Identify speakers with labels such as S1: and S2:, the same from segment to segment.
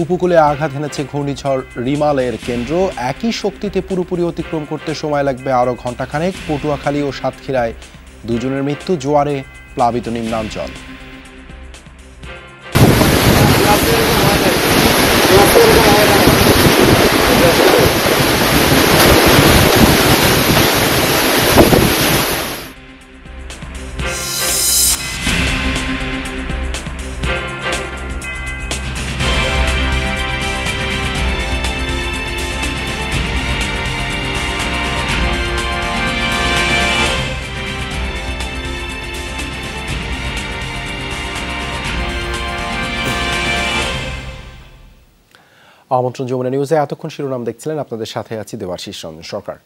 S1: উপকূলে আঘাত হেনেছে ঘূর্ণিঝড় রিমালের কেন্দ্র। একই শক্তিতে পুরোপুরি অতিক্রম করতে সময় লাগবে আরও ঘণ্টাখানেক। পটুয়াখালী ও সাতক্ষীরায় দুজনের মৃত্যু, জোয়ারে প্লাবিত নিম্নাঞ্চল। আমন্ত্রণ যমুনা নিউজে এতক্ষণ শিরোনাম দেখছিলেন, আপনাদের সাথে আছি দেবাশিস রঞ্জন সরকার।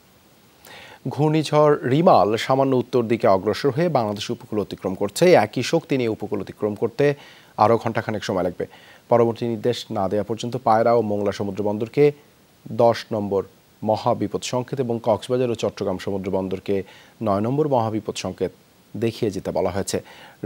S1: ঘূর্ণিঝড় রিমাল সামান্য উত্তর দিকে অগ্রসর হয়ে বাংলাদেশ উপকূল অতিক্রম করছে। একই শক্তি নিয়ে উপকূল অতিক্রম করতে আরও ঘণ্টাখানেক সময় লাগবে। পরবর্তী নির্দেশ না দেওয়া পর্যন্ত পায়রা ও মোংলা সমুদ্র বন্দরকে 10 নম্বর মহাবিপদ সংকেত এবং কক্সবাজার ও চট্টগ্রাম সমুদ্র বন্দরকে 9 নম্বর মহাবিপদ সংকেত দেখিয়ে যেতে বলা হয়েছে।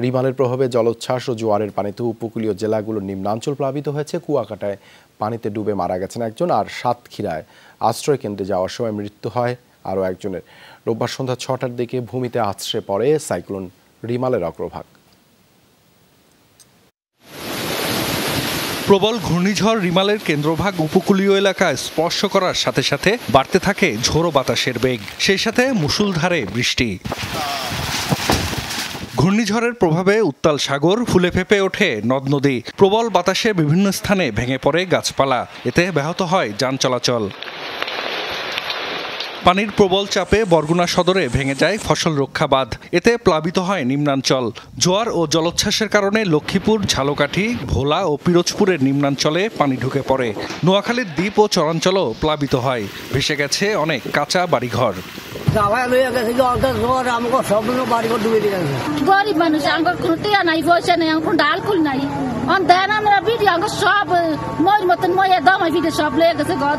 S1: রিমালের প্রভাবে জলোচ্ছ্বাস ও জোয়ারের পানিতে উপকূলীয় জেলাগুলোর নিম্নাঞ্চল প্লাবিত হয়েছে। কুয়াকাটায় পানিতে ডুবে মারা গেছেন একজন, আর সাতক্ষীরায় আশ্রয় কেন্দ্রে যাওয়ার সময় মৃত্যু হয় আরও একজনের। রোববার সন্ধ্যা 6টার দিকে ভূমিতে আছড়ে পড়ে সাইক্লোন রিমালের অগ্রভাগ।
S2: প্রবল ঘূর্ণিঝড় রিমালের কেন্দ্রভাগ উপকূলীয় এলাকায় স্পর্শ করার সাথে সাথে বাড়তে থাকে ঝোড়ো বাতাসের বেগ, সেই সাথে মুষলধারে বৃষ্টি। ঘূর্ণিঝড়ের প্রভাবে উত্তাল সাগর, ফুলে ফেঁপে ওঠে নদ নদী। প্রবল বাতাসে বিভিন্ন স্থানে ভেঙে পড়ে গাছপালা, এতে ব্যাহত হয় যান চলাচল। পানির প্রবল চাপে বরগুনা সদরে ভেঙে যায় ফসল রক্ষা বাঁধ, এতে প্লাবিত হয় নিম্নাঞ্চল। জোয়ার ও জলোচ্ছ্বাসের কারণে লক্ষ্মীপুর, ঝালকাঠি, ভোলা ও পিরোজপুরের নিম্নাঞ্চলে পানি ঢুকে পড়ে। নোয়াখালীর দ্বীপ ও চরাঞ্চলও প্লাবিত হয়, ভেসে গেছে অনেক কাঁচা বাড়িঘর।
S3: গরিব মানুষ, আমার কোনো টিয়া নাই, পয়সা নেই, আমার কোনো ডাল কুল নাই। দেন আমরা বিধি সব মই মতন মই দামাই বিধে সব লয়ে গেছে ঘর।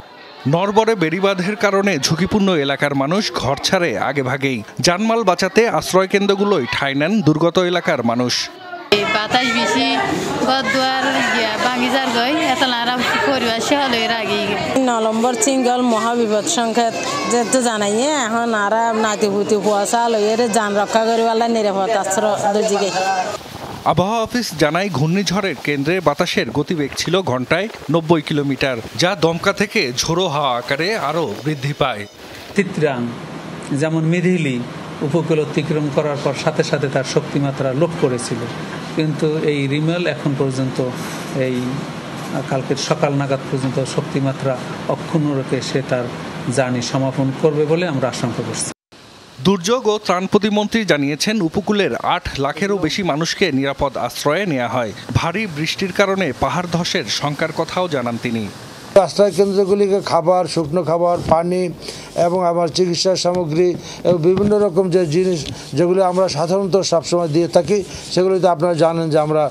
S2: নরবরে বেড়িবাঁধের কারণে ঝুঁকিপূর্ণ এলাকার মানুষ ঘর ছাড়ে আগে ভাগেই। জানমাল বাঁচাতে আশ্রয় কেন্দ্রগুলোই ঠাঁই নেন দুর্গত এলাকার মানুষ।
S4: বাতাস বেশি, ঘর দুয়ার ভাঙি যার গই এত লারা পরিবার সহলে রাগি।
S5: 9 নম্বর সিঙ্গল মহাবিপদ সংকেত যেহেতু জানাইয়ে এখন আর নাতিপুতি কুয়াশা লইয়ে যান রক্ষা করিবার নিরাপদ আশ্রয় দিকে।
S2: আবহাওয়া অফিস জানায় ঘূর্ণিঝড়ের কেন্দ্রে বাতাসের গতিবেগ ছিল ঘন্টায় 90 কিলোমিটার, যা দমকা থেকে ঝোড়ো হাওয়া আকারে আরও বৃদ্ধি পায়।
S6: চিত্রাং যেমন মিধিলি উপকূল অতিক্রম করার পর সাথে সাথে তার শক্তিমাত্রা লোপ করেছিল, কিন্তু এই রিমেল এখন পর্যন্ত এই কালকের সকাল নাগাদ পর্যন্ত শক্তিমাত্রা অক্ষুণ্ণ রেখে সে তার জার্নি সমাপন করবে বলে আমরা আশঙ্কা করছি।
S2: দুর্যোগ ও ত্রাণ প্রতিমন্ত্রী জানিয়েছেন, উপকূলের 8 লাখেরও বেশি মানুষকে নিরাপদ আশ্রয়ে নেওয়া হয়। ভারী বৃষ্টির কারণে পাহাড় ধসের শঙ্কার কথাও জানান তিনি।
S7: আশ্রয় কেন্দ্রগুলিকে খাবার, শুকনো খাবার, পানি এবং আমার চিকিৎসা সামগ্রী এবং বিভিন্ন রকম যে জিনিস যেগুলো আমরা সাধারণত সবসময় দিয়ে থাকি, সেগুলিতে আপনারা জানেন যে আমরা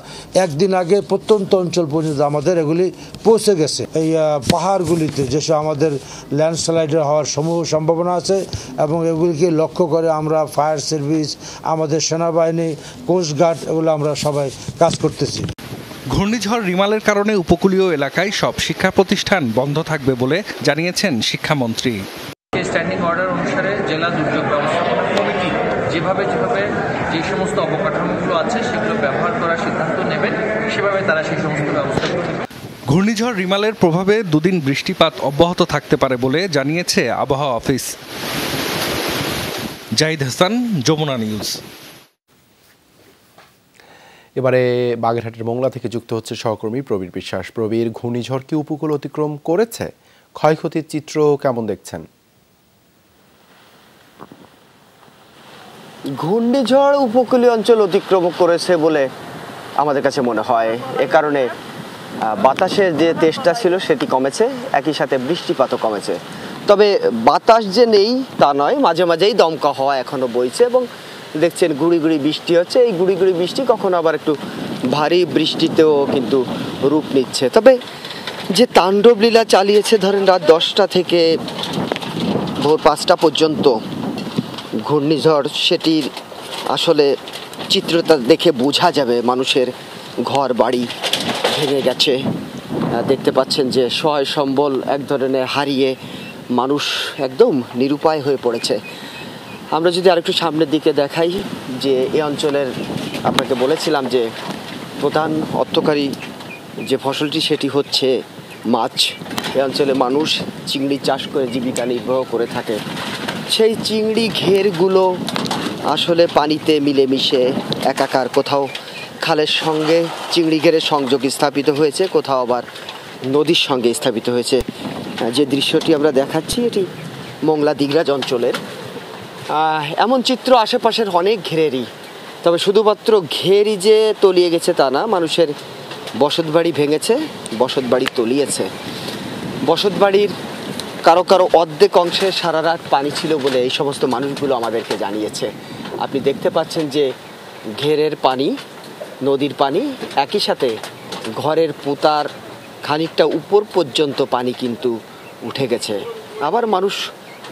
S7: একদিন আগে প্রত্যন্ত অঞ্চল পর্যন্ত আমাদের এগুলি পৌঁছে গেছে। এই পাহাড়গুলিতে যেসব আমাদের ল্যান্ডস্লাইডের হওয়ার সমূহ সম্ভাবনা আছে এবং এগুলিকে লক্ষ্য করে আমরা ফায়ার সার্ভিস, আমাদের সেনাবাহিনী, কোস্টগার্ড এগুলো আমরা সবাই কাজ করতেছি।
S2: ঘূর্ণিঝড় রিমালের কারণে উপকূলীয় এলাকায় সব শিক্ষা প্রতিষ্ঠান বন্ধ থাকবে বলে জানিয়েছেন শিক্ষামন্ত্রী।
S8: স্ট্যান্ডিং অর্ডার অনুসারে জেলা দুর্যোগ ব্যবস্থাপনা কমিটি যেভাবে যে সমস্ত অবকাঠামোগুলো আছে সেগুলো ব্যবহার করার সিদ্ধান্ত নেবেন, সেভাবে তারা সেই সমস্ত ব্যবস্থা করবে।
S2: ঘূর্ণিঝড় রিমালের প্রভাবে দুদিন বৃষ্টিপাত অব্যাহত থাকতে পারে বলে জানিয়েছে আবহাওয়া অফিস। জাহিদ হাসান, যমুনা নিউজ।
S1: এবারে বাগেরহাটের মোংলা থেকে যুক্ত হচ্ছে সহকর্মী প্রবীর বিশ্বাস। প্রবীর, ঘূর্ণিঝড় কি উপকূল অতিক্রম করেছে? ক্ষয়ক্ষতির চিত্র কেমন দেখছেন?
S9: ঘূর্ণিঝড় উপকূলীয় অঞ্চল অতিক্রম করেছে বলে আমাদের কাছে মনে হয়। এ কারণে বাতাসের যে তেজটা ছিল সেটি কমেছে, একই সাথে বৃষ্টিপাতও কমেছে। তবে বাতাস যে নেই তা নয়, মাঝে মাঝেই দমকা হওয়া এখনো বইছে এবং দেখছেন গুড়ি গুড়ি বৃষ্টি হচ্ছে। এই গুড়ি গুড়ি বৃষ্টি কখনো আবার একটু ভারী বৃষ্টিতেও কিন্তু রূপ নিচ্ছে। তবে যে তাণ্ডব লীলা চালিয়েছে ধরেন রাত 10টা থেকে ভোর 5টা পর্যন্ত ঘূর্ণিঝড়, সেটির আসলে চিত্রটা দেখে বোঝা যাবে মানুষের ঘর বাড়ি ভেঙে গেছে, দেখতে পাচ্ছেন যে সহায় সম্বল এক ধরনের হারিয়ে মানুষ একদম নিরুপায় হয়ে পড়েছে। আমরা যদি আরেকটু সামনের দিকে দেখাই যে এই অঞ্চলের, আপনাকে বলেছিলাম যে প্রধান অর্থকারী যে ফসলটি সেটি হচ্ছে মাছ। এই অঞ্চলে মানুষ চিংড়ি চাষ করে জীবিকা নির্বাহ করে থাকে। সেই চিংড়ি ঘেরগুলো আসলে পানিতে মিলেমিশে একাকার, কোথাও খালের সঙ্গে চিংড়ি ঘেরের সংযোগ স্থাপিত হয়েছে, কোথাও আবার নদীর সঙ্গে স্থাপিত হয়েছে। যে দৃশ্যটি আমরা দেখাচ্ছি এটি মোংলা দিগরাজ অঞ্চলের। এমন চিত্র আশেপাশের অনেক ঘেরেরই, তবে শুধুমাত্র ঘেরই যে তলিয়ে গেছে তা না, মানুষের বসতবাড়ি ভেঙেছে, বসতবাড়ি তলিয়েছে। বসতবাড়ির কারো কারো অর্ধেক অংশে সারা রাত পানি ছিল বলে এই সমস্ত মানুষগুলো আমাদেরকে জানিয়েছে। আপনি দেখতে পাচ্ছেন যে ঘেরের পানি, নদীর পানি, একই সাথে ঘরের পুতার খানিকটা উপর পর্যন্ত পানি কিন্তু উঠে গেছে। আবার মানুষ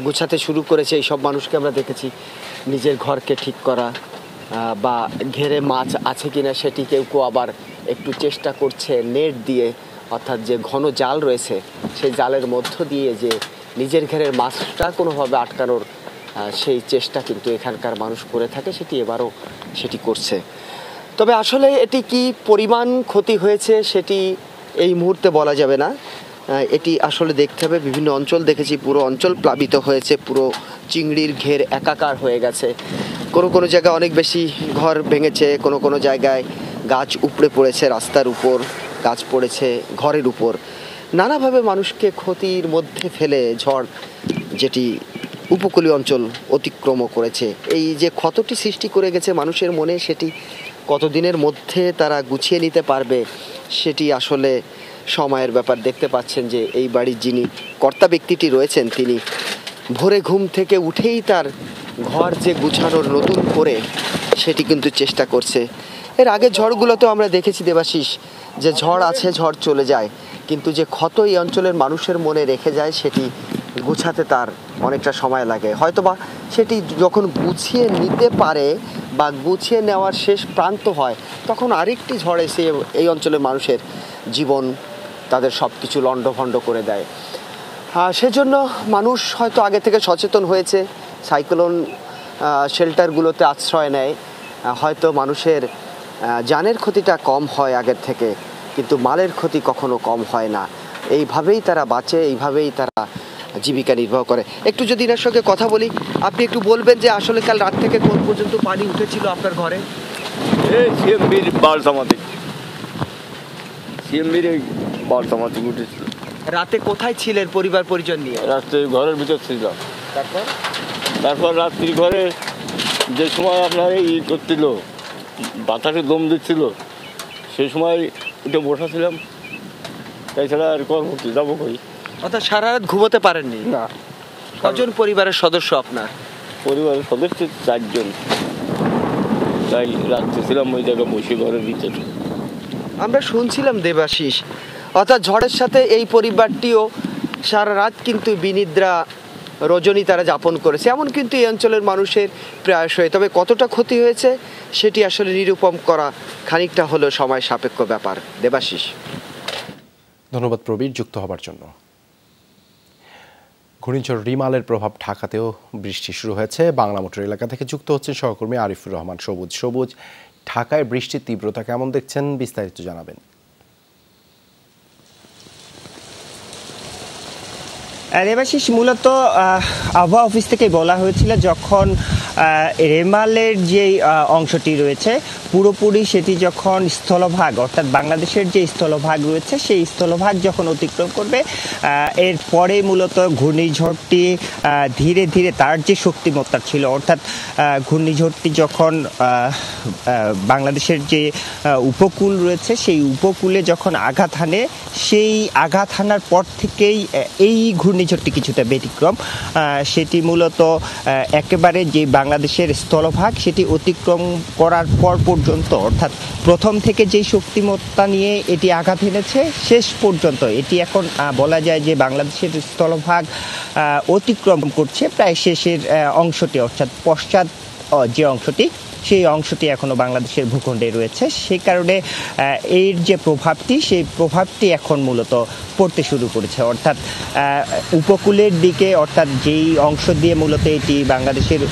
S9: গুছাতে শুরু করেছে। এই সব মানুষকে আমরা দেখেছি নিজের ঘরকে ঠিক করা বা ঘেরে মাছ আছে কিনা সেটি কেউ কেউ আবার একটু চেষ্টা করছে নেট দিয়ে, অর্থাৎ যে ঘন জাল রয়েছে সেই জালের মধ্য দিয়ে যে নিজের ঘেরের মাছটা কোনোভাবে আটকানোর সেই চেষ্টা কিন্তু এখানকার মানুষ করে থাকে, সেটি এবারও সেটি করছে। তবে আসলে এটি কি পরিমাণ ক্ষতি হয়েছে সেটি এই মুহূর্তে বলা যাবে না। এটি আসলে দেখতে হবে। বিভিন্ন অঞ্চল দেখেছি পুরো অঞ্চল প্লাবিত হয়েছে, পুরো চিংড়ির ঘের একাকার হয়ে গেছে। কোনো কোনো জায়গায় অনেক বেশি ঘর ভেঙেছে, কোনো কোনো জায়গায় গাছ উপড়ে পড়েছে, রাস্তার উপর গাছ পড়েছে, ঘরের উপর। নানাভাবে মানুষকে ক্ষতির মধ্যে ফেলে ঝড় যেটি উপকূলীয় অঞ্চল অতিক্রম করেছে, এই যে ক্ষতটি সৃষ্টি করে গেছে মানুষের মনে, সেটি কতদিনের মধ্যে তারা গুছিয়ে নিতে পারবে সেটি আসলে সময়ের ব্যাপার। দেখতে পাচ্ছেন যে এই বাড়ির যিনি কর্তা ব্যক্তিটি রয়েছেন তিনি ভোরে ঘুম থেকে উঠেই তার ঘর যে গুছানোর নতুন করে সেটি কিন্তু চেষ্টা করছে। এর আগে ঝড়গুলো তো আমরা দেখেছি দেবাশিস, যে ঝড় আছে ঝড় চলে যায়, কিন্তু যে ক্ষত এই অঞ্চলের মানুষের মনে রেখে যায় সেটি গুছাতে তার অনেকটা সময় লাগে। হয়তোবা সেটি যখন গুছিয়ে নিতে পারে বা গুছিয়ে নেওয়ার শেষ প্রান্ত হয়, তখন আরেকটি ঝড় এসে এই অঞ্চলের মানুষের জীবন, তাদের সব কিছু লণ্ডভণ্ড করে দেয়। সেজন্য মানুষ হয়তো আগে থেকে সচেতন হয়েছে, সাইক্লোন শেল্টারগুলোতে আশ্রয় নেয়। হয়তো মানুষের জানের ক্ষতিটা কম হয় আগের থেকে, কিন্তু মালের ক্ষতি কখনো কম হয় না। এইভাবেই তারা বাঁচে, এইভাবেই তারা জীবিকা নির্বাহ করে। একটু যদি এর সঙ্গে কথা বলি, আপনি একটু বলবেন যে আসলে কাল রাত থেকে কোন পর্যন্ত পানি উঠেছিল আপনার ঘরে?
S10: সিএমবির বালসামাতে উঠেছিল।
S9: রাতে কোথায় ছিলেন পরিবার পরিজন নিয়ে?
S10: রাত্রে ঘরের ভিতর ছিলাম। তারপর রাত্রি ঘরে যে সময় আপনার ই করছিল, বাতাসে দম দিচ্ছিল, সেই সময় উঠে বসাছিলাম। তাছাড়া আর করবো কি, যাবো কই?
S9: অর্থাৎ সারা রাত ঘুমোতে পারেননি?
S10: না।
S9: কজন পরিবারের সদস্য আপনার?
S10: পরিবারের সদস্য 4 জন। তাই রাত্রে ছিলাম ওই জায়গায় বসে ঘরের ভিতরে।
S9: আমরা শুনছিলাম দেবাশিস, অর্থাৎ ঝড়ের সাথে এই পরিবারটিও সারা রাত কিন্তু বিনিদ্রা রজনী তারা যাপন করেছে, এমন কিন্তু এই অঞ্চলের মানুষের প্রায়শই। তবে কতটা ক্ষতি হয়েছে সেটি আসলে নিরূপণ করা খানিকটা হলেও সময় সাপেক্ষ ব্যাপার। দেবাশিস,
S1: ধন্যবাদ প্রবীর যুক্ত হবার জন্য। ঘূর্ণিঝড় রিমালের প্রভাব ঢাকাতেও বৃষ্টি শুরু হয়েছে। বাংলা মোটর এলাকা থেকে যুক্ত হচ্ছেন সহকর্মী আরিফুর রহমান সবুজ। সবুজ, ঢাকায় বৃষ্টির তীব্রতা কেমন দেখছেন, বিস্তারিত জানাবেন।
S11: দেবাশিস, মূলত আবহাওয়া অফিস থেকে বলা হয়েছিল যখন রেমালের যে অংশটি রয়েছে পুরোপুরি সেটি যখন স্থলভাগ, অর্থাৎ বাংলাদেশের যে স্থলভাগ রয়েছে সেই স্থলভাগ যখন অতিক্রম করবে, এরপরে মূলত ঘূর্ণিঝড়টি ধীরে ধীরে তার যে শক্তিমত্তা ছিল, অর্থাৎ ঘূর্ণিঝড়টি যখন বাংলাদেশের যে উপকূল রয়েছে সেই উপকূলে যখন আঘাত হানে, সেই আঘাত হানার পর থেকেই এই ঘূর্ণিঝড়টি কিছুটা ব্যতিক্রম। সেটি মূলত একেবারে যে বাংলাদেশের স্থলভাগ সেটি অতিক্রম করার পর পর্যন্ত, অর্থাৎ প্রথম থেকে যে শক্তিমত্তা নিয়ে এটি আঘাত এনেছে শেষ পর্যন্ত এটি এখন বলা যায় যে বাংলাদেশের স্থলভাগ অতিক্রম করছে প্রায় শেষের অংশটি, অর্থাৎ পশ্চাৎ যে অংশটি সেই অংশটি এখনো বাংলাদেশের ভূখণ্ডে রয়েছে। সেই কারণে এর যে প্রভাবটি, সেই প্রভাবটি এখন মূলত পড়তে শুরু করেছে, অর্থাৎ উপকূলের দিকে, অর্থাৎ যেই অংশ দিয়ে মূলত এটি বাংলাদেশের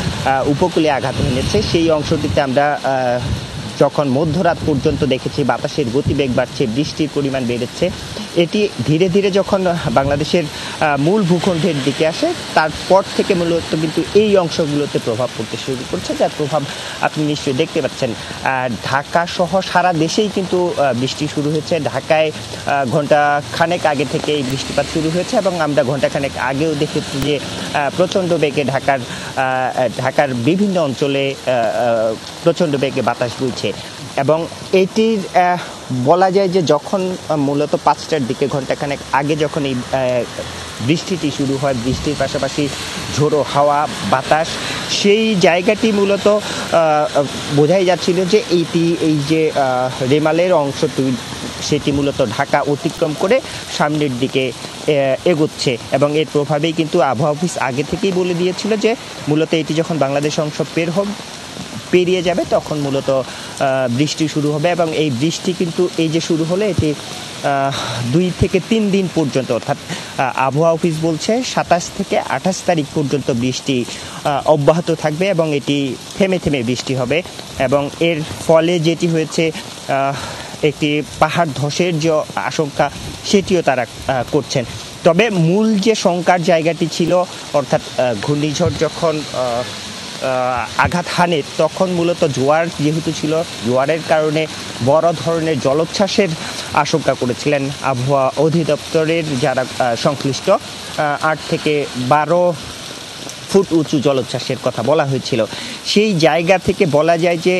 S11: উপকূলে আঘাত এনেছে, সেই অংশটিতে আমরা যখন মধ্যরাত পর্যন্ত দেখেছি বাতাসের গতিবেগ বাড়ছে, বৃষ্টির পরিমাণ বেড়েছে। এটি ধীরে ধীরে যখন বাংলাদেশের মূল ভূখণ্ডের দিকে আসে, তারপর থেকে মূলত কিন্তু এই অংশগুলোতে প্রভাব পড়তে শুরু করছে, যার প্রভাব আপনি নিশ্চয়ই দেখতে পাচ্ছেন। ঢাকা সহ সারা দেশেই কিন্তু বৃষ্টি শুরু হয়েছে। ঢাকায় ঘন্টা খানেক আগে থেকে এই বৃষ্টিপাত শুরু হয়েছে এবং আমরা ঘন্টা খানেক আগেও দেখেছি যে প্রচণ্ড বেগে ঢাকার বিভিন্ন অঞ্চলে প্রচণ্ড বেগে বাতাস বইছে। এবং এটির বলা যায় যে যখন মূলত 5টার দিকে ঘন্টাখানেক আগে যখন এই বৃষ্টিটি শুরু হয়, বৃষ্টির পাশাপাশি ঝোড়ো হাওয়া বাতাস, সেই জায়গাটি মূলত বোঝাই যাচ্ছিল যে এই যে রেমালের অংশটি, সেটি মূলত ঢাকা অতিক্রম করে সামনের দিকে এগোচ্ছে। এবং এর প্রভাবেই কিন্তু আবহাওয়া অফিস আগে থেকেই বলে দিয়েছিল যে মূলত এটি যখন বাংলাদেশ অংশ পেরিয়ে যাবে তখন মূলত বৃষ্টি শুরু হবে। এবং এই বৃষ্টি কিন্তু এই যে শুরু হলে এটি 2 থেকে 3 দিন পর্যন্ত, অর্থাৎ আবহাওয়া অফিস বলছে 27 থেকে 28 তারিখ পর্যন্ত বৃষ্টি অব্যাহত থাকবে এবং এটি থেমে থেমে বৃষ্টি হবে। এবং এর ফলে যেটি হয়েছে, একটি পাহাড় ধসের যে আশঙ্কা, সেটিও তারা করছেন। তবে মূল যে শঙ্কার জায়গাটি ছিল, অর্থাৎ ঘূর্ণিঝড় যখন আঘাত হানে তখন মূলত জোয়ার যেহেতু ছিল, জোয়ারের কারণে বড় ধরনের জলোচ্ছ্বাসের আশঙ্কা করেছিলেন আবহাওয়া অধিদপ্তরের যারা সংশ্লিষ্ট। 8 থেকে 12 ফুট উঁচু জলোচ্ছ্বাসের কথা বলা হয়েছিল। সেই জায়গা থেকে বলা যায় যে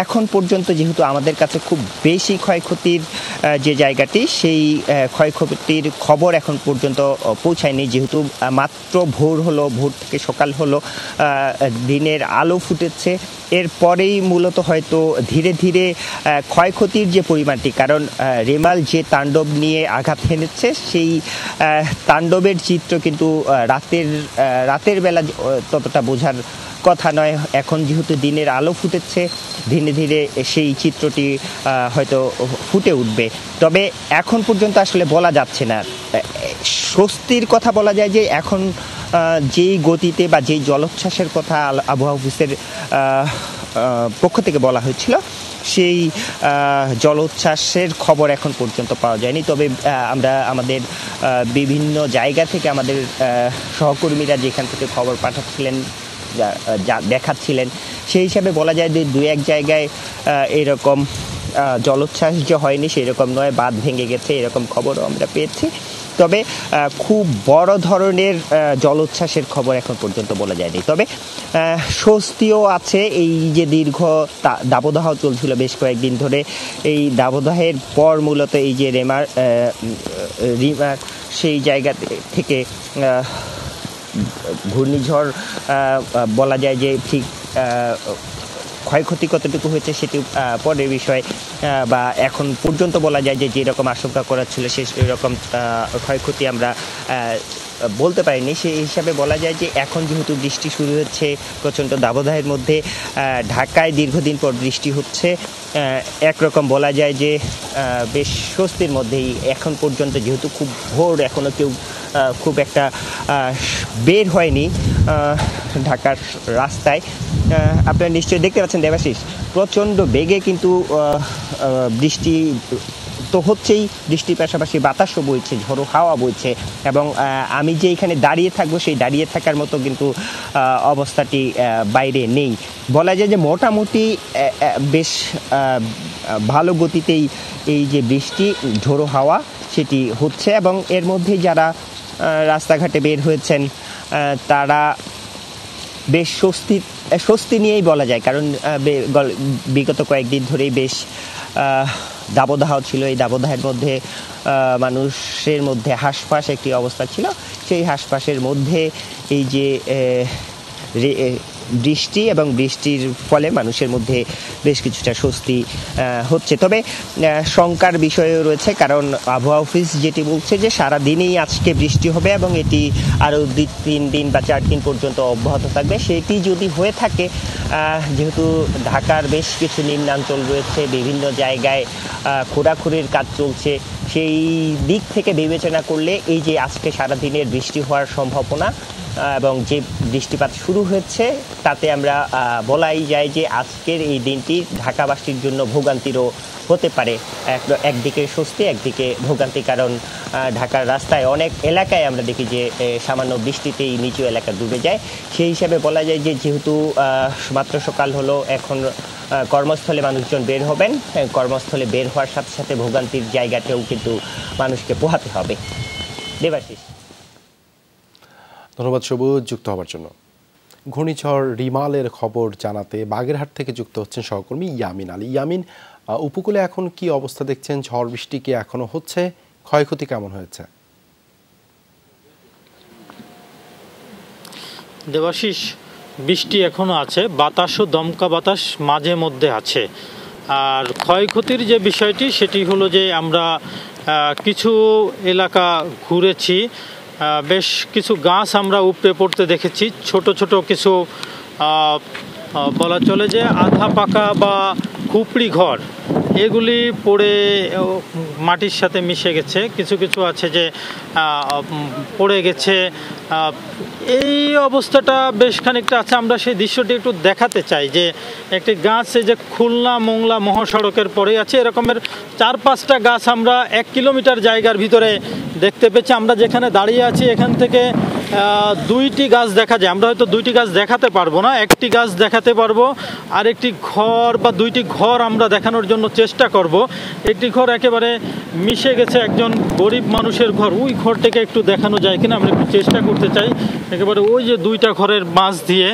S11: এখন পর্যন্ত যেহেতু আমাদের কাছে খুব বেশি ক্ষয়ক্ষতির যে জায়গাটি, সেই ক্ষয়ক্ষতির খবর এখন পর্যন্ত পৌঁছায়নি, যেহেতু মাত্র ভোর থেকে সকাল হলো, দিনের আলো ফুটেছে। এরপরেই মূলত হয়তো ধীরে ধীরে ক্ষয়ক্ষতির যে পরিমাণটি, কারণ রেমাল যে তাণ্ডব নিয়ে আঘাত হেনেছে, সেই তাণ্ডবের চিত্র কিন্তু রাতের বেলা ততটা বোঝার কথা নয়। এখন যেহেতু দিনের আলো ফুটেছে, ধীরে ধীরে সেই চিত্রটি হয়তো ফুটে উঠবে। তবে এখন পর্যন্ত আসলে বলা যাচ্ছে না। স্বস্তির কথা বলা যায় যে এখন যেই গতিতে বা যেই জলোচ্ছ্বাসের কথা আবহাওয়া অফিসের পক্ষ থেকে বলা হয়েছিল, সেই জলোচ্ছ্বাসের খবর এখন পর্যন্ত পাওয়া যায়নি। তবে আমরা আমাদের বিভিন্ন জায়গা থেকে আমাদের সহকর্মীরা যেখান থেকে খবর পাঠাচ্ছিলেন, দেখাচ্ছিলেন, সেই হিসাবে বলা যায় যে 2-1 জায়গায় এরকম জলোচ্ছ্বাস যে হয়নি সেই রকম নয়, বাঁধ ভেঙে গেছে এরকম খবরও আমরা পেয়েছি। তবে খুব বড় ধরনের জলোচ্ছ্বাসের খবর এখন পর্যন্ত বলা যায়নি। তবে স্বস্তিও আছে। এই যে দীর্ঘ দাবদাহ চলছিল বেশ কয়েকদিন ধরে, এই দাবদাহের পর মূলত এই যে রিমার সেই জায়গা থেকে ঘূর্ণিঝড় বলা যায় যে ঠিক ক্ষয়ক্ষতি কতটুকু হয়েছে সেটি পরের বিষয়, বা এখন পর্যন্ত বলা যায় যে যেরকম আশঙ্কা করা ছিল সেরকম ক্ষয়ক্ষতি আমরা বলতে পারিনি। সেই হিসাবে বলা যায় যে এখন যেহেতু বৃষ্টি শুরু হচ্ছে প্রচণ্ড দাবদাহের মধ্যে, ঢাকায় দীর্ঘদিন পর বৃষ্টি হচ্ছে, একরকম বলা যায় যে বেশ স্বস্তির মধ্যেই এখন পর্যন্ত। যেহেতু খুব ভোর, এখনও কেউ খুব একটা বের হয়নি ঢাকার রাস্তায়। আপনারা নিশ্চয়ই দেখতে পাচ্ছেন দেবাশিস, প্রচণ্ড বেগে কিন্তু বৃষ্টি তো হচ্ছেই, বৃষ্টির পাশাপাশি বাতাসও বইছে, ঝোড়ো হাওয়া বইছে। এবং আমি যে এখানে দাঁড়িয়ে থাকবো সেই দাঁড়িয়ে থাকার মতো কিন্তু অবস্থাটি বাইরে নেই। বলা যায় যে মোটামুটি বেশ ভালো গতিতেই এই যে বৃষ্টি, ঝোড়ো হাওয়া সেটি হচ্ছে। এবং এর মধ্যে যারা রাস্তাঘাটে বের হয়েছেন তারা বেশ স্বস্তি নিয়েই বলা যায়, কারণ বিগত কয়েকদিন ধরেই বেশ দাবদাহ ছিল। এই দাবদাহের মধ্যে মানুষের মধ্যে হাঁসফাঁস একটি অবস্থা ছিল। সেই হাঁসফাঁসের মধ্যে এই যে বৃষ্টি এবং বৃষ্টির ফলে মানুষের মধ্যে বেশ কিছুটা স্বস্তি হচ্ছে। তবে শঙ্কার বিষয়ও রয়েছে, কারণ আবহাওয়া অফিস যেটি বলছে যে সারাদিনই আজকে বৃষ্টি হবে এবং এটি আরও 2-3 দিন বা 4 দিন পর্যন্ত অব্যাহত থাকবে। সেটি যদি হয়ে থাকে, যেহেতু ঢাকার বেশ কিছু নিম্নাঞ্চল রয়েছে, বিভিন্ন জায়গায় খোঁড়াখুড়ির কাজ চলছে, সেই দিক থেকে বিবেচনা করলে এই যে আজকে সারাদিনের বৃষ্টি হওয়ার সম্ভাবনা এবং যে বৃষ্টিপাত শুরু হয়েছে, তাতে আমরা বলাই যায় যে আজকের এই দিনটি ঢাকাবাসীর জন্য ভোগান্তিরও হতে পারে। একদিকে স্বস্তি, একদিকে ভোগান্তি, কারণ ঢাকার রাস্তায় অনেক এলাকায় আমরা দেখি যে সামান্য বৃষ্টিতেই নিচু এলাকা ডুবে যায়। সেই হিসাবে বলা যায় যে যেহেতু মাত্র সকাল হলো, এখন কর্মস্থলে মানুষজন বের হবেন, কর্মস্থলে বের হওয়ার সাথে সাথে ভোগান্তির জায়গাতেও কিন্তু মানুষকে পোহাতে হবে। দেবাশিস,
S1: ধন্যবাদ সবুজ যুক্ত হবার জন্য। ঘূর্ণিঝড় রিমালের খবর জানাতে বাগেরহাট থেকে যুক্ত হচ্ছেন সহকর্মী ইয়ামিন আলী। ইয়ামিন, উপকূলে এখন কি অবস্থা দেখছেন? ঝড় বৃষ্টি কি এখনো হচ্ছে? ক্ষয়ক্ষতি কেমন হয়েছে?
S12: দেবাশিস, বৃষ্টি এখনো আছে, বাতাসও দমকা বাতাস মাঝে মধ্যে আছে। আর ক্ষয়ক্ষতির যে বিষয়টি সেটি হলো যে আমরা কিছু এলাকা ঘুরেছি, বেশ কিছু গাছ আমরা উপড়ে পড়তে দেখেছি। ছোট ছোট কিছু বলা চলে যে আধা পাকা বা খুপড়ি ঘর, এগুলি পড়ে মাটির সাথে মিশে গেছে। কিছু কিছু আছে যে পড়ে গেছে। এই অবস্থাটা বেশ খানিকটা আছে। আমরা সেই দৃশ্যটি একটু দেখাতে চাই যে একটি গাছ এই যে খুলনা মোংলা মহাসড়কের পরে আছে, এরকমের 4-5টা গাছ আমরা 1 কিলোমিটার জায়গার ভিতরে দেখতে পেয়েছি। আমরা যেখানে দাঁড়িয়ে আছি এখান থেকে 2টি গাছ দেখা যায়। আমরা হয়তো 2টি গাছ দেখাতে পারবো না, একটি গাছ দেখাতে পারবো, আর একটি ঘর বা 2টি ঘর আমরা দেখানোর জন্য চেষ্টা করব। একটি ঘর একেবারে মিশে গেছে একজন গরিব মানুষের ঘর, ওই ঘরটাকে একটু দেখানো যায় কিনা আমরা একটু চেষ্টা করতে চাই। একেবারে ওই যে 2টা ঘরের মাঝ দিয়ে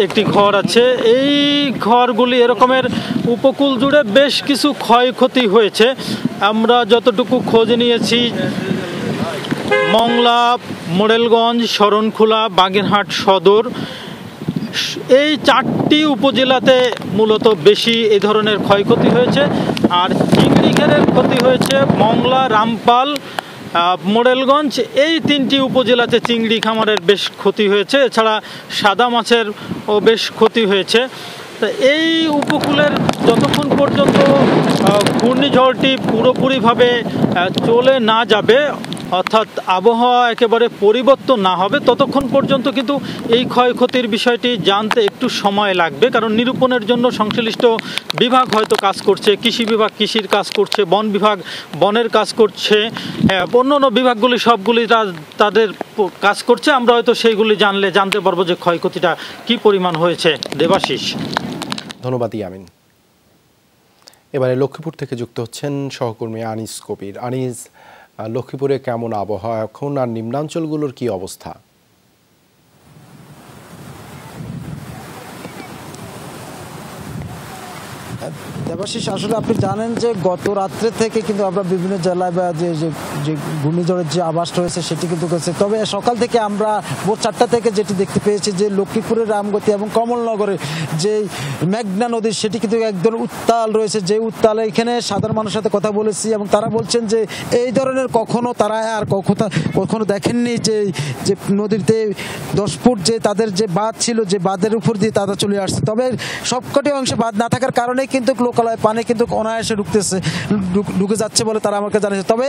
S12: একটি ঘর আছে। এই ঘরগুলি এরকমের উপকূল জুড়ে বেশ কিছু ক্ষয়ক্ষতি হয়েছে। আমরা যতটুকু খোঁজ নিয়েছি, মংলা, মোড়েলগঞ্জ, শরণখোলা, বাগেরহাট সদর, এই 4টি উপজেলাতে মূলত বেশি এই ধরনের ক্ষয়ক্ষতি হয়েছে। আর চিংড়ি ঘেরের ক্ষতি হয়েছে মংলা, রামপাল, মোড়েলগঞ্জ, এই 3টি উপজেলাতে চিংড়ি খামারের বেশ ক্ষতি হয়েছে। এছাড়া সাদা মাছেরও বেশ ক্ষতি হয়েছে। তা এই উপকূলের যতক্ষণ পর্যন্ত ঘূর্ণিঝড়টি পুরোপুরিভাবে চলে না যাবে, অর্থাৎ আবহাওয়া একেবারে পরিবর্তন না হবে, ততক্ষণ পর্যন্ত কিন্তু এই ক্ষয়ক্ষতির বিষয়টি জানতে একটু সময় লাগবে। কারণ নিরূপণের জন্য সংশ্লিষ্ট বিভাগ হয়তো কাজ করছে, কৃষি বিভাগ কৃষির কাজ করছে, বন বিভাগ বনের কাজ করছে, অন্যান্য বিভাগগুলি সবগুলি তাদের কাজ করছে। আমরা হয়তো সেইগুলি জানতে পারবো যে ক্ষয়ক্ষতিটা কি পরিমাণ হয়েছে। দেবাশিস,
S1: ধন্যবাদ ইয়ামিন। এবারে লক্ষ্মীপুর থেকে যুক্ত হচ্ছেন সহকর্মী আনিস কবির। আনিস, লক্ষ্মীপুরে কেমন আবহাওয়া এখন, আর নিম্নাঞ্চলগুলোর কি অবস্থা?
S13: দেবাশিস, আসলে আপনি জানেন যে গত রাত্রে থেকে কিন্তু আমরা বিভিন্ন জেলায় বা যে ঘূর্ণিঝড়ের যে আভাস রয়েছে সেটি কিন্তু করছে। তবে সকাল থেকে আমরা ভোর 4টা থেকে যেটি দেখতে পেয়েছি যে লক্ষ্মীপুরের রামগতি এবং কমলনগরে যে মেঘনা নদী সেটি কিন্তু একদম উত্তাল রয়েছে। যে উত্তালে এখানে সাধারণ মানুষের সাথে কথা বলেছি এবং তারা বলছেন যে এই ধরনের কখনো তারা আর কখনো দেখেননি যে নদীতে 10 ফুট যে তাদের যে বাঁধ ছিল, যে বাঁধের উপর দিয়ে তারা চলে আসছে। তবে সবকটি অংশে বাঁধ না থাকার কারণে কিন্তু লোকালয় পানি কিন্তু অনায়াসে ঢুকে যাচ্ছে বলে তারা আমাকে জানিয়েছে। তবে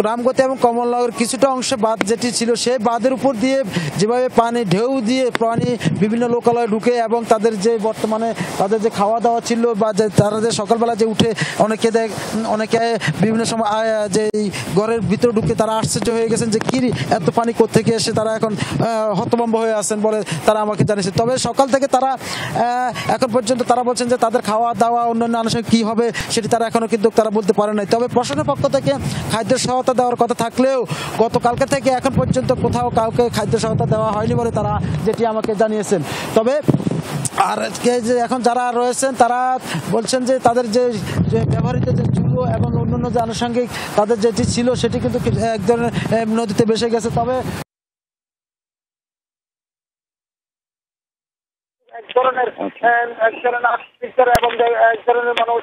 S13: রামগতি এবং কমলনগর কিছুটা অংশে বাঁধ যেটি ছিল সেই বাঁধের উপর দিয়ে যেভাবে পানি ঢেউ দিয়ে পানি বিভিন্ন লোকালয়ে ঢুকে এবং তাদের যে বর্তমানে তাদের যে খাওয়া দাওয়া ছিল বা যে তারা যে সকালবেলা যে উঠে অনেকে বিভিন্ন সময় যে ঘরের ভিতরে ঢুকে তারা আশ্চর্য হয়ে গেছেন যে কি এত পানি কোত্থেকে এসে তারা এখন হতভম্ব হয়ে আছেন বলে তারা আমাকে জানিয়েছে। তবে সকাল থেকে তারা এখন পর্যন্ত তারা বলছেন যে তাদের খাওয়া দাওয়া অন্যান্য আনুষঙ্গিক কী হবে সেটি তারা এখনও কিন্তু তারা বলতে পারে নাই। তবে প্রশাসনের পক্ষ থেকে খাদ্য সহায়তা দেওয়ার কথা থাকলেও গতকালকে থেকে এখন পর্যন্ত কোথাও কাউকে খাদ্য সহায়তা দেওয়া হয়নি বলে তারা যেটি আমাকে জানিয়েছেন। তবে আর যে এখন যারা রয়েছেন তারা বলছেন যে তাদের যে ব্যবহৃত যে চুলো এবং অন্যান্য যে আনুষঙ্গিক তাদের যেটি ছিল সেটি কিন্তু এক ধরনের নদীতে ভেসে গেছে। তবে
S14: ধরনের এক ধরনের এবং এক ধরনের মানুষ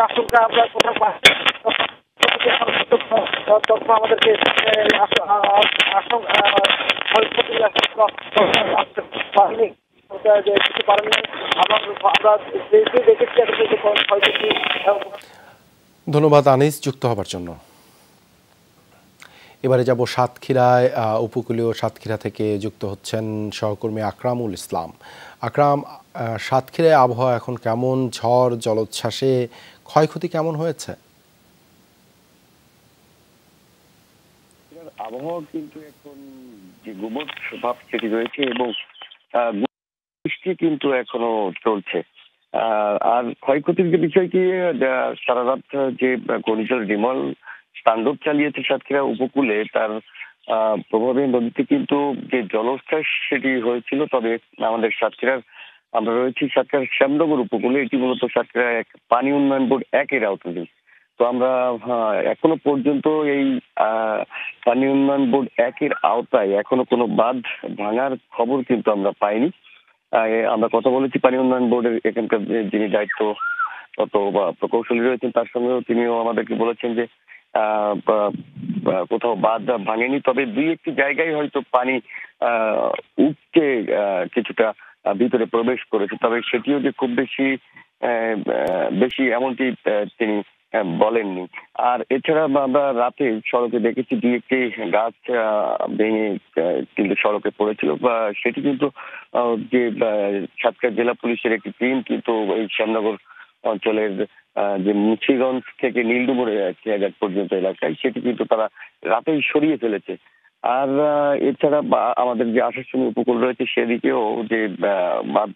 S14: আশঙ্কা আমরা কোথাও পাচ্ছি তথ্য আমাদেরকে
S1: ধন্যবাদ আনিস যুক্ত হবার জন্য। এবারে যাব সাতক্ষীরায়। উপকূলীয় সাতক্ষীরা থেকে যুক্ত হচ্ছেন সহকর্মী আকরামুল ইসলাম। আকরাম, সাতক্ষীরায় আবহাওয়া এখন কেমন? ঝড় জলোচ্ছ্বাসে ক্ষয়ক্ষতি কেমন হয়েছে?
S15: আবহাওয়া কিন্তু এখন যে গুমট ভাব সেটি রয়েছে এবং বৃষ্টি কিন্তু এখনো চলছে। আর ক্ষয়ক্ষতির যে বিষয়টি, সারা রাত যে ঘূর্ণিঝড় রিমল তাণ্ডব চালিয়েছে সাতক্ষীরা উপকূলে, তার প্রভাবে নদীতে কিন্তু যে জলোচ্ছ্বাস সেটি হয়েছিল। তবে আমাদের সাতক্ষীরার আমরা রয়েছি সাতক্ষীরার শ্যামনগর উপকূলে, এটি মূলত সাতক্ষীরা পানি উন্নয়ন বোর্ড 1-এর আওতাধীন। তো আমরা এখনো পর্যন্ত এই পানি উন্নয়ন বোর্ড 1-এর আওতায় এখনো কোনো বাঁধ ভাঙার খবর কিন্তু আমরা পাইনি। আমরা কথা বলেছি পানি উন্নয়ন বোর্ডের এখানকার যিনি দায়িত্বরত বা প্রকৌশলী রয়েছেন, তার সঙ্গেও তিনিও আমাদেরকে বলেছেন যে কোথাও বাঁধ ভাঙেনি, তবে 2-1টি জায়গায় হয়তো পানি উপচে কিছুটা ভিতরে প্রবেশ করেছে, তবে সেটিও যে খুব বেশি এমনটি তিনি বলেননি। আর এছাড়া আমরা রাতে সড়কে দেখেছি 2-1টি গাছ ভেঙে কিন্তু সড়কে পড়েছিল, বা সেটি কিন্তু যে সাতক্ষীরা জেলা পুলিশের একটি টিম কিন্তু এই শ্যামনগর অঞ্চলের যে মুন্সিগঞ্জ থেকে নীলডুমুরে খেয়াঘাট পর্যন্ত এলাকায় সেটি কিন্তু তারা রাতেই সরিয়ে ফেলেছে। আর এছাড়া আমাদের যে আশাশুনি উপকূল রয়েছে সেদিকেও যে বাঁধ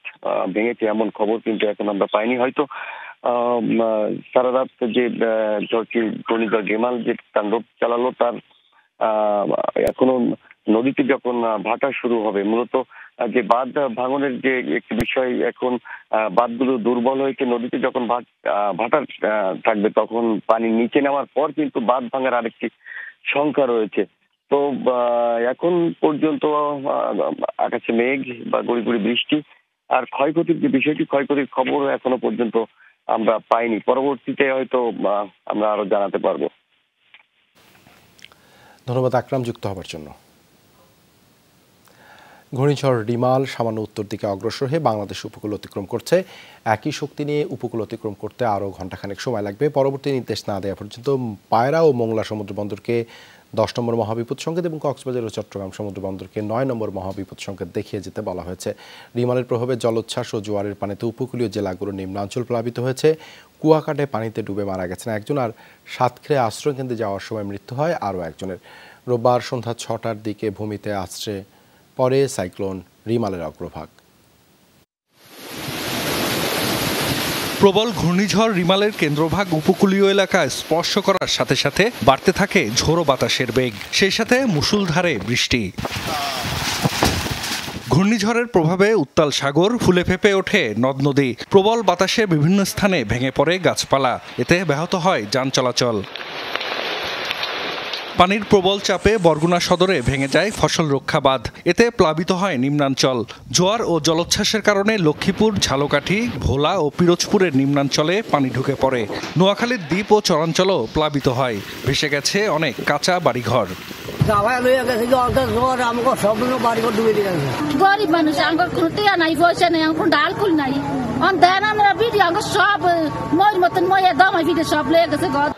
S15: ভেঙেছে এমন খবর কিন্তু এখন আমরা পাইনি। হয়তো সারা রাত যে ঘূর্ণিঝড় রিমাল যে তাণ্ডব চালালো, তার এখনো নদীতে যখন ভাটা শুরু হবে, মূলত যে বাঁধ ভাঙনের যে একটি বিষয়, এখন বাঁধগুলো দুর্বল হয়েছে, নদীতে যখন ভাটা থাকবে তখন পানি নিচে নেওয়ার পর কিন্তু বাঁধ ভাঙার আরেকটি সংখ্যা রয়েছে। তো এখন পর্যন্ত আকাশে মেঘ বা গুড়ি গুড়ি বৃষ্টি, আর ক্ষয়ক্ষতির যে বিষয়টি, ক্ষয়ক্ষতির খবর এখনো পর্যন্ত আমরা পাইনি। পরবর্তীতে হয়তো আমরা আরো জানাতে পারবো।
S1: ধন্যবাদ আকরাম যুক্ত হবার জন্য। ঘূর্ণিঝড় রিমাল সামান্য উত্তর দিকে অগ্রসর হয়ে বাংলাদেশ উপকূল অতিক্রম করছে। একই শক্তি নিয়ে উপকূল অতিক্রম করতে আরও ঘণ্টাখানেক সময় লাগবে। পরবর্তী নির্দেশ না দেওয়া পর্যন্ত পায়রা ও মোংলা সমুদ্র বন্দরকে 10 নম্বর মহাবিপদ সংকেত এবং কক্সবাজার ও চট্টগ্রাম সমুদ্র বন্দরকে 9 নম্বর মহাবিপদ সংকেত দেখিয়ে যেতে বলা হয়েছে। রিমালের প্রভাবে জলোচ্ছ্বাস ও জোয়ারের পানিতে উপকূলীয় জেলাগুলোর নিম্নাঞ্চল প্লাবিত হয়েছে। কুয়াকাটে পানিতে ডুবে মারা গেছেন একজন, আর সাতক্ষীরা আশ্রয়কেন্দ্রে যাওয়ার সময় মৃত্যু হয় আরও একজনের। রোববার সন্ধ্যা 6টার দিকে ভূমিতে আছড়ে পরে সাইক্লোন রিমালের অগ্রভাগ।
S2: প্রবল ঘূর্ণিঝড় রিমালের কেন্দ্রভাগ উপকূলীয় এলাকায় স্পর্শ করার সাথে সাথে বাড়তে থাকে ঝোড়ো বাতাসের বেগ, সেই সাথে মুষলধারে বৃষ্টি। ঘূর্ণিঝড়ের প্রভাবে উত্তাল সাগর, ফুলে ফেঁপে ওঠে নদ নদী। প্রবল বাতাসে বিভিন্ন স্থানে ভেঙে পড়ে গাছপালা, এতে ব্যাহত হয় যান চলাচল। পানির প্রবল চাপে বরগুনা সদরে ভেঙে যায় ফসল রক্ষা বাঁধ, এতে প্লাবিত হয় নিম্নাঞ্চল। জোয়ার ও জলোচ্ছ্বাসের কারণে লক্ষ্মীপুর, ঝালকাঠি, ভোলা ও পিরোজপুরের নিম্নাঞ্চলে পানি ঢুকে পড়ে। নোয়াখালীর দ্বীপ ও চরাঞ্চলও প্লাবিত হয়, ভেসে গেছে অনেক কাঁচা বাড়িঘর।
S3: গরিব মানুষ, আমার কোনো টিয়া নাই, পয়সা নেই, আমার কোনো ডাল কুল নাই। দেন আমরা বিধি আমার সব মই মতন মই দমাই বিধে সব লেগে গেছে ঘর।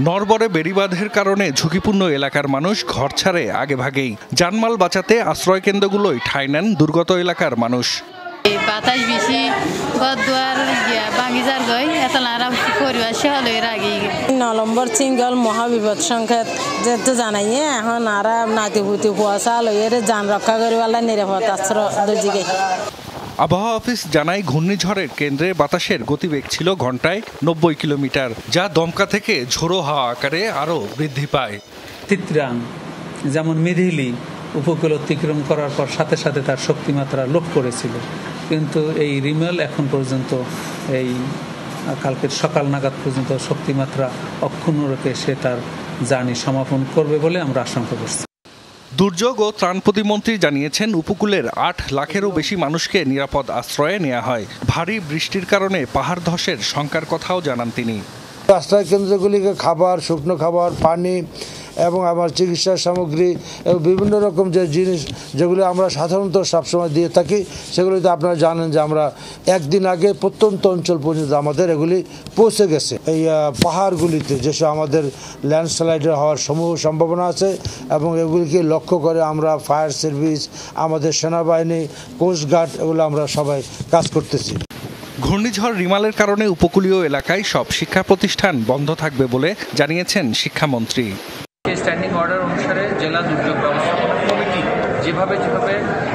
S2: নরবরে বেড়িবাঁধের কারণে ঝুঁকিপূর্ণ এলাকার মানুষ ঘর ছাড়ে আগে ভাগেই। জানমাল বাঁচাতে আশ্রয় কেন্দ্রগুলোই ঠাঁই নেন দুর্গত এলাকার মানুষ।
S4: বাতাস বেশি, ঘর-দুয়ার ভাঙি যার গই, এতলারা পরিবার সহলে রাগি।
S5: 9 নম্বর সিঙ্গল মহাবিপদ সংকেত যেহেতু জানাইয়ে এখন আর নাতিপুতি কুয়াশা লইয়ের যান রক্ষা করিবার নিরাপদ আশ্রয় দিকে।
S2: আবহাওয়া অফিস জানায় ঘূর্ণিঝড়ের কেন্দ্রে বাতাসের গতিবেগ ছিল ঘন্টায় 90 কিলোমিটার, যা দমকা থেকে ঝোড়ো হাওয়া আকারে আরও বৃদ্ধি পায়।
S6: তিত্রাং যেমন মিধিলি উপকূল অতিক্রম করার পর সাথে সাথে তার শক্তিমাত্রা লোপ করেছিল, কিন্তু এই রিমেল এখন পর্যন্ত এই কালকের সকাল নাগাদ পর্যন্ত শক্তিমাত্রা অক্ষুণ্ণ রেখে সে তার জার্নি সমাপন করবে বলে আমরা আশঙ্কা করছি।
S2: দুর্যোগ ও ত্রাণ প্রতিমন্ত্রী জানিয়েছেন উপকূলের ৮ লাখেরও বেশি মানুষকে নিরাপদ আশ্রয়ে নেওয়া হয়। ভারী বৃষ্টির কারণে পাহাড় ধসের শঙ্কার কথাও জানান তিনি।
S7: আশ্রয় কেন্দ্রগুলিকে খাবার, শুকনো খাবার, পানি এবং আমার চিকিৎসা সামগ্রী এবং বিভিন্ন রকম যে জিনিস যেগুলো আমরা সাধারণত সবসময় দিয়ে থাকি, সেগুলিতে আপনারা জানেন যে আমরা একদিন আগে প্রত্যন্ত অঞ্চল পর্যন্ত আমাদের এগুলি পৌঁছে গেছে। এই পাহাড়গুলিতে যেসব আমাদের ল্যান্ডস্লাইডের হওয়ার সমূহ সম্ভাবনা আছে এবং এগুলিকে লক্ষ্য করে আমরা ফায়ার সার্ভিস, আমাদের সেনাবাহিনী, কোস্টগার্ড এগুলো আমরা সবাই কাজ করতেছি।
S2: ঘূর্ণিঝড় রিমালের কারণে উপকূলীয় এলাকায় সব শিক্ষা প্রতিষ্ঠান বন্ধ থাকবে বলে জানিয়েছেন শিক্ষামন্ত্রী।
S8: স্ট্যান্ডিং অর্ডার অনুসারে জেলা দুর্যোগ ব্যবস্থাপনা কমিটি যেভাবে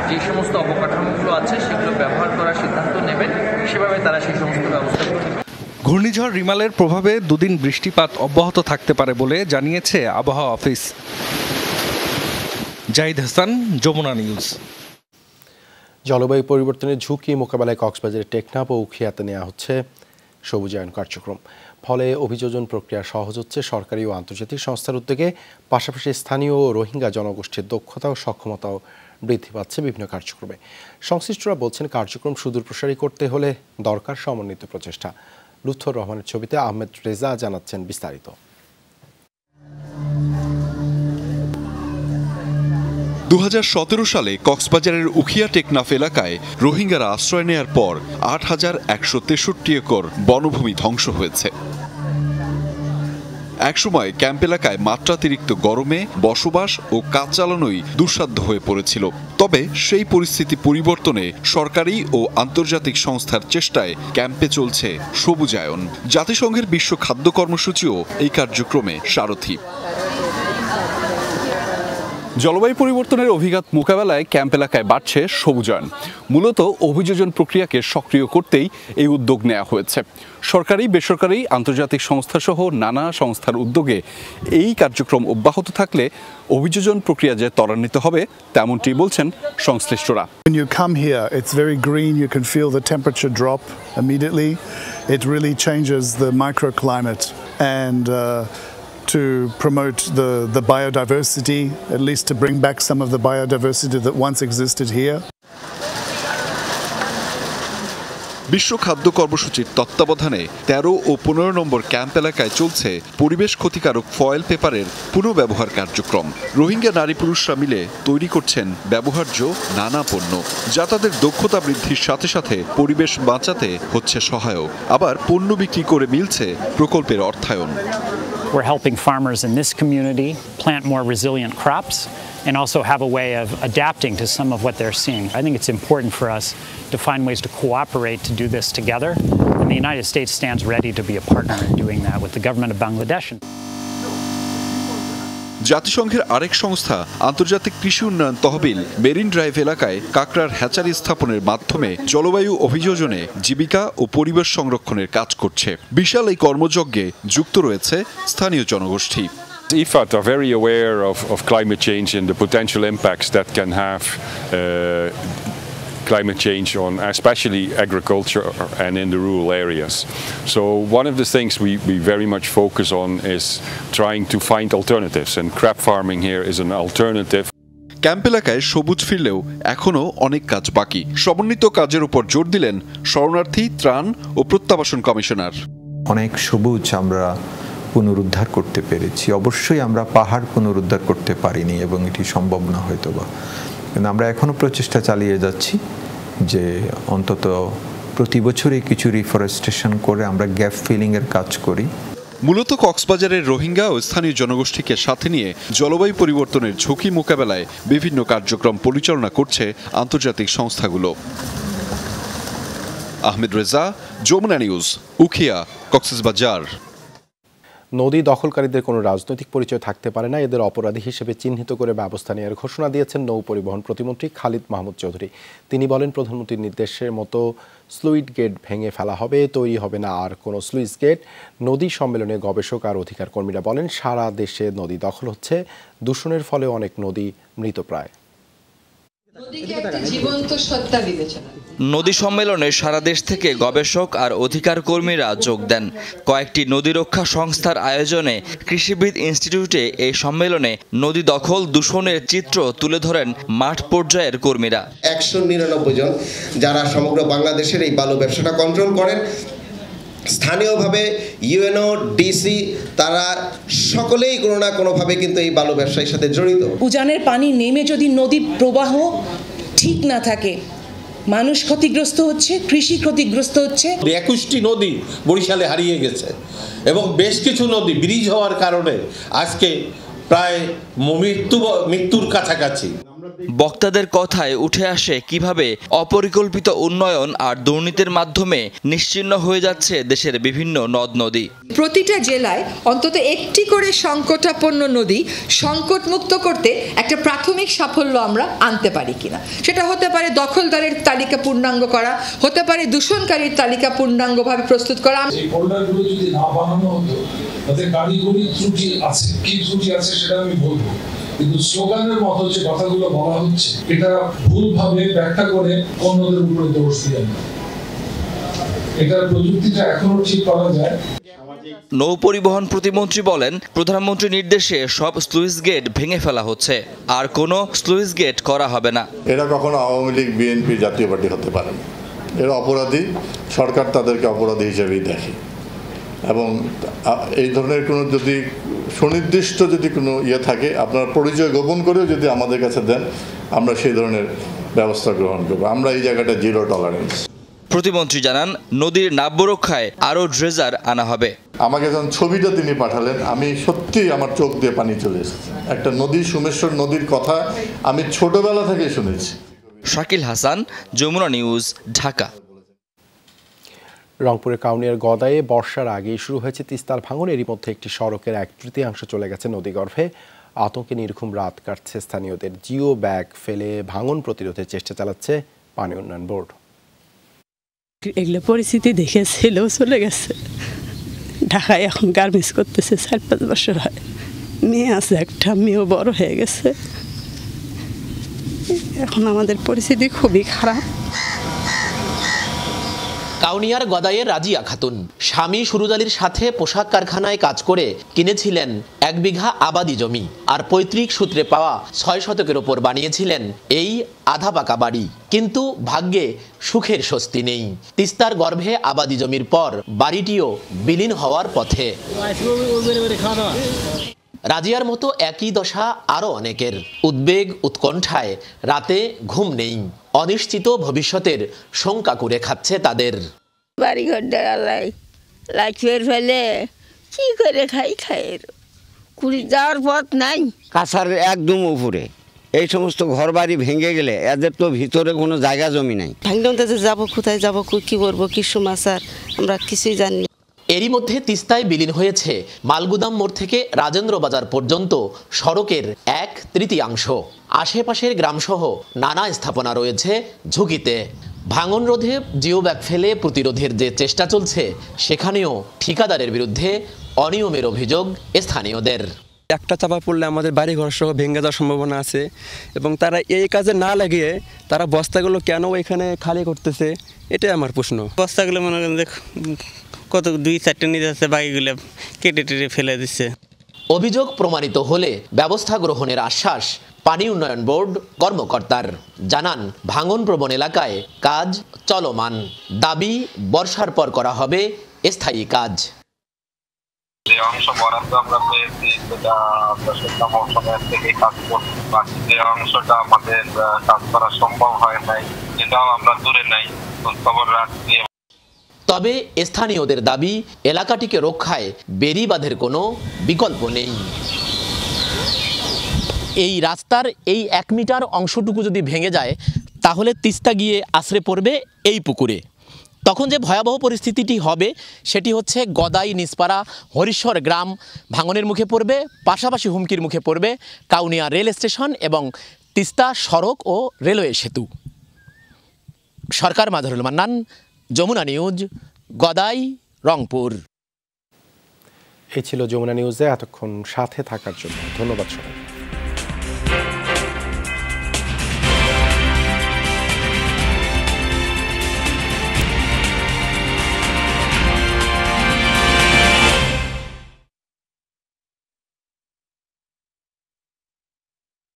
S8: যে সমস্ত অবকাঠামোগুলো আছে সেগুলো ব্যবহার করার সিদ্ধান্ত নেবেন, সেভাবে তারা সেই সমস্ত ব্যবস্থাগুলো নেবেন।
S2: ঘূর্ণিঝড় রিমালের প্রভাবে দুদিন বৃষ্টিপাত অব্যাহত থাকতে পারে বলে জানিয়েছে আবহাওয়া অফিস। জাহিদ হাসান, যমুনা নিউজ।
S1: জলবায়ু পরিবর্তনের ঝুঁকি মোকাবেলায় কক্সবাজারের টেকনাফ ও উখিয়াতে নেওয়া হচ্ছে সবুজায়ন কার্যক্রম। ফলে অভিযোজন প্রক্রিয়া সহজ হচ্ছে সরকারি ও আন্তর্জাতিক সংস্থার উদ্যোগে, পাশাপাশি স্থানীয় ও রোহিঙ্গা জনগোষ্ঠীর দক্ষতা ও সক্ষমতাও বৃদ্ধি পাচ্ছে বিভিন্ন কার্যক্রমে। সংশ্লিষ্টরা বলছেন, কার্যক্রম সুদূর প্রসারী করতে হলে দরকার সমন্বিত প্রচেষ্টা। লুৎফর রহমানের ছবিতে আহমেদ রেজা জানাচ্ছেন বিস্তারিত।
S16: 2017 সালে কক্সবাজারের উখিয়া টেকনাফ এলাকায় রোহিঙ্গারা আশ্রয় নেয়ার পর ৮,১৬৩ একর বনভূমি ধ্বংস হয়েছে। একসময় ক্যাম্প এলাকায় মাত্রাতিরিক্ত গরমে বসবাস ও কাজ চালানোই দুঃসাধ্য হয়ে পড়েছিল। তবে সেই পরিস্থিতি পরিবর্তনে সরকারি ও আন্তর্জাতিক সংস্থার চেষ্টায় ক্যাম্পে চলছে সবুজায়ন। জাতিসংঘের বিশ্ব খাদ্য কর্মসূচিও এই কার্যক্রমে সারথি। জলবায়ু পরিবর্তনের অভিঘাত মোকাবেলায় ক্যাম্প এলাকায় বাড়ছে সবুজায়ন। মূলত অভিযোজন প্রক্রিয়াকে সক্রিয় করতেই এই উদ্যোগ নেওয়া হয়েছে। সরকারি, বেসরকারি, আন্তর্জাতিক সংস্থাসহ নানা সংস্থার উদ্যোগে এই কার্যক্রম অব্যাহত থাকলে অভিযোজন প্রক্রিয়া যে ত্বরান্বিত হবে তেমনটি বলছেন সংশ্লিষ্টরা।
S17: When you come here, it's very green. You can feel the temperature drop immediately. It really changes the microclimate and to promote the biodiversity, at least to bring back some of the biodiversity that once existed here.
S16: বিশ্ব খাদ্য কর্মসূচির তত্ত্বাবধানে 13 ও 15 নম্বর camp এলাকায় চলছে পরিবেশ ক্ষতিকারক foil পেপারের পুনঃব্যবহার কার্যক্রম। রোহিঙ্গা নারী পুরুষরা মিলে তৈরি করছেন ব্যবহার্য নানা পণ্য, যা তাদের দক্ষতা বৃদ্ধির সাথে সাথে পরিবেশ বাঁচাতে হচ্ছে সহায়ক। আবার পণ্য বিক্রি করে মিলছে প্রকল্পের অর্থায়ন।
S18: We're helping farmers in this community plant more resilient crops and also have a way of adapting to some of what they're seeing. I think it's important for us to find ways to cooperate to do this together, and the United States stands ready to be a partner in doing that with the government of Bangladesh.
S16: জাতিসংঘের আরেক সংস্থা আন্তর্জাতিক কৃষি উন্নয়ন তহবিল marine drive এলাকায় কাঁকড়ার hatchery স্থাপনের মাধ্যমে জলবায়ু অভিযোজনে জীবিকা ও পরিবেশ সংরক্ষণের কাজ করছে। বিশাল এই কর্মযজ্ঞে যুক্ত রয়েছে স্থানীয় জনগোষ্ঠী।
S19: IFAD are very aware of climate change and the potential impacts that can have climate change on especially agriculture and in the rural areas. So one of the things we very much focus on is trying to find alternatives, and crab farming here is an alternative.
S16: Camp এলাকায় সবুজ ফিরলেও এখনও অনেক কাজ বাকি। সমন্বিত কাজের উপর জোর দিলেন শরণার্থী, ত্রাণ ও প্রত্যাবাসন কমিশনার।
S20: অনেক সবুজ আমরা পুনরুদ্ধার করতে পেরেছি। অবশ্যই আমরা পাহাড় পুনরুদ্ধার করতে পারিনি এবং এটি সম্ভব না হয়তোবা, কিন্তু আমরা এখনও প্রচেষ্টা চালিয়ে যাচ্ছি যে অন্তত প্রতি বছরই কিছু রিফরেস্টেশন করে আমরা গ্যাপ ফিলিংয়ের কাজ করি।
S16: মূলত কক্সবাজারের রোহিঙ্গা ও স্থানীয় জনগোষ্ঠীকে সাথে নিয়ে জলবায়ু পরিবর্তনের ঝুঁকি মোকাবেলায় বিভিন্ন কার্যক্রম পরিচালনা করছে আন্তর্জাতিক সংস্থাগুলো। আহমেদ রেজা, যমুনা নিউজ, উখিয়া, কক্সবাজার।
S1: নদী দখলকারীদের কোনো রাজনৈতিক পরিচয় থাকতে পারে না, এদের অপরাধী হিসেবে চিহ্নিত করে ব্যবস্থা নেওয়ার ঘোষণা দিয়েছেন নৌ পরিবহন প্রতিমন্ত্রী খালিদ মাহমুদ চৌধুরী। তিনি বলেন, প্রধানমন্ত্রীর নির্দেশের মতো স্লুইস গেট ভেঙে ফেলা হবে, তৈরি হবে না আর কোনো স্লুইস গেট। নদী সম্মেলনে গবেষক আর অধিকার কর্মীরা বলেন, সারা দেশে নদী দখল হচ্ছে, দূষণের ফলে অনেক নদী মৃতপ্রায়।
S21: নদীকে একটা জীবন্ত সত্তা বিবেচনা নদী সম্মেলনে সারা দেশ থেকে গবেষক আর অধিকার কর্মীরা যোগ দেন। কয়েকটি নদী রক্ষা সংস্থার আয়োজনে কৃষিবিদ ইনস্টিটিউটে এই সম্মেলনে নদী দখল দূষণের চিত্র তুলে ধরেন মাঠ পর্যায়ের কর্মীরা।
S22: 199 জন যারা সমগ্র বাংলাদেশের এই বালু ব্যবসাটা কন্ট্রোল করেন, স্থানীয়ভাবে ইউএনও, ডিসি, তারা সকলেই কোনো না কোনোভাবে কিন্তু এই বালু ব্যবসার সাথে জড়িত।
S23: উজানের পানি নেমে যদি নদী প্রবাহ ঠিক না থাকে, মানুষ ক্ষতিগ্রস্ত হচ্ছে, কৃষি ক্ষতিগ্রস্ত হচ্ছে।
S24: 21টি নদী বরিশালে হারিয়ে গেছে এবং বেশ কিছু নদী ব্রিজ হওয়ার কারণে আজকে প্রায় মৃত্যুর কাছাকাছি।
S21: বক্তাদের কথায় উঠে আসে কিভাবে অপরিকল্পিত উন্নয়ন আর দুর্নীতির মাধ্যমে নিশ্চিহ্ন হয়ে যাচ্ছে দেশের বিভিন্ন নদ নদী।
S25: প্রতিটা জেলায় অন্তত একটি করে সংকটাপন্ন নদী সংকটমুক্ত করতে একটা প্রাথমিক সাফল্য আমরা আনতে পারি কিনা। সেটা হতে পারে দখলদারের তালিকা পূর্ণাঙ্গ করা, হতে পারে দূষণকারীর তালিকা পূর্ণাঙ্গভাবে প্রস্তুত করা।
S26: এই ফোল্ডারগুলো যদি না বানানো হতো, তাতে কারিগরি ত্রুটি আছে, কি ত্রুটি আছে সেটা আমি বলবো, কিন্তু স্লোগানের মতো যে কথাগুলো বলা হচ্ছে এটা ভুলভাবে ব্যাখ্যা করে অন্যদের উপরে দোষ দিয়ে না। এটার প্রযুক্তিটা এখনো ঠিক করা যায়।
S21: নৌ পরিবহন প্রতিমন্ত্রী বলেন, প্রধানমন্ত্রীর নির্দেশে সব স্লুইস গেট ভেঙে ফেলা হচ্ছে, আর কোনো স্লুইস গেট করা হবে না।
S27: এরা কখনো আওয়ামী লীগ, বিএনপি, জাতীয় পার্টি হতে পারে না। এরা অপরাধী, সরকার তাদেরকে অপরাধী হিসেবেই দেখে এবং এই ধরনের কোনো যদি সুনির্দিষ্ট যদি কোনো থাকে, আপনার পরিচয় গোপন করেও যদি আমাদের কাছে দেন, আমরা সেই ধরনের ব্যবস্থা গ্রহণ করব। আমরা এই জায়গাটা জিরো টলারেন্স।
S21: প্রতিমন্ত্রী জানান, নদীর নাব্য রক্ষায় আরও ড্রেজার আনা হবে।
S27: আমাকে যখন ছবিটা তিনি পাঠালেন, আমি সত্যিই আমার চোখ দিয়ে পানি চলে এসেছে। একটা নদী, সোমেশ্বর নদীর কথা আমি ছোটবেলা থেকেই শুনেছি।
S21: শাকিল হাসান, যমুনা নিউজ, ঢাকা।
S1: রংপুরের কাউনিয়ার গদায়ে বর্ষার আগেই শুরু হয়েছে তিস্তার ভাঙন। এরই মধ্যে একটি সড়কের 1/3 চলে গেছে নদীগর্ভে। আতঙ্কে নির্ঘুম রাত কাটছে স্থানীয়দের। জিও ব্যাগ ফেলে ভাঙন প্রতিরোধের চেষ্টা চালাচ্ছে পানি উন্নয়ন বোর্ড।
S28: এগুলো পরিস্থিতি দেখে ছেলেও চলে গেছে ঢাকায়, এখন গার্মেন্টস করতেছে। 4-5 বছর হয়, মেয়ে আছে একটা, মেয়েও বড় হয়ে গেছে। এখন আমাদের পরিস্থিতি খুবই খারাপ।
S29: কাউনিয়ার গদায়ের রাজিয়া খাতুন স্বামী সুরুজ আলীর সাথে পোশাক কারখানায় কাজ করে কিনেছিলেন 1 বিঘা আবাদি জমি, আর পৈতৃক সূত্রে পাওয়া 6 শতকের ওপর বানিয়েছিলেন এই আধা পাকা বাড়ি। কিন্তু ভাগ্যে সুখের স্বস্তি নেই। তিস্তার গর্ভে আবাদি জমির পর বাড়িটিও বিলীন হওয়ার পথে। রাজিয়ার মতো একই দশা আরও অনেকের। উদ্বেগ উৎকণ্ঠায় রাতে ঘুম নেই। অনিশ্চিত ভবিষ্যতের শঙ্কা করে খাচ্ছে তাদের।
S30: বাড়ি ঘর দেয়ালাই লাইফের ফেলে কি করে খাই কুড়ি যাওয়ার পথ নাই।
S31: কাছার একদম উপরে এই সমস্ত ঘর বাড়ি ভেঙে গেলে এদের তো ভিতরে কোনো জায়গা জমি নাই।
S28: ভাঙতে যাবো, কোথায় যাবো, কি করবো, কি সমাচার আমরা কিছুই জানি না।
S29: এরই মধ্যে তিস্তায় বিলীন হয়েছে মালগুদাম মোড় থেকে রাজেন্দ্র বাজার পর্যন্ত সড়কের 1/3। আশেপাশের গ্রামসহ নানা স্থাপনা রয়েছে ঝুঁকিতে। ভাঙন রোধে জিও ব্যাগ ফেলে প্রতিরোধের যে চেষ্টা চলছে, সেখানেও ঠিকাদারের বিরুদ্ধে অনিয়মের অভিযোগ স্থানীয়দের।
S32: একটা চাপা পড়লে আমাদের বাড়ি ঘর সহ ভেঙে যাওয়ার সম্ভাবনা আছে এবং তারা এই কাজে না লাগিয়ে তারা বস্তাগুলো কেন এখানে খালি করতেছে, এটাই আমার প্রশ্ন।
S33: বস্তাগুলো মনে করেন যে কত 2-4টা নিয়ে যাচ্ছে, বাকিগুলো কেটে ফেলে দিচ্ছে।
S29: অভিযোগ প্রমাণিত হলে ব্যবস্থা গ্রহণের আশ্বাস পানি উন্নয়ন বোর্ড কর্মকর্তার। জানান, ভাঙন প্রবণ এলাকায় কাজ চলমান। দাবি, বর্ষার পর করা হবে স্থায়ী কাজ।
S34: যে অংশ বরাদ্দ আমরা পেয়েছি সেটা আমরা সেটা মৌসুমের থেকে কাজ করছি, বাকি যে অংশটা আমাদের কাজ করা সম্ভব হয় নাই সেটাও আমরা দূরে নাই, খবর রাখছি।
S29: তবে স্থানীয়দের দাবি, এলাকাটিকে রক্ষায় বেড়িবাঁধের কোনো বিকল্প নেই। এই রাস্তার এই 1 মিটার অংশটুকু যদি ভেঙে যায়, তাহলে তিস্তা গিয়ে আশ্রে পড়বে এই পুকুরে। তখন যে ভয়াবহ পরিস্থিতিটি হবে সেটি হচ্ছে গদাই, নিসপাড়া, হরিশ্বর গ্রাম ভাঙনের মুখে পড়বে। পাশাপাশি হুমকির মুখে পড়বে কাউনিয়া রেল স্টেশন এবং তিস্তা সড়ক ও রেলওয়ে সেতু। সরকার মাঝারুল মান্নান, যমুনা নিউজ, গদাই, রংপুর।
S1: এই ছিল যমুনা নিউজে এতক্ষণ সাথে থাকার জন্য ধন্যবাদ সবাই।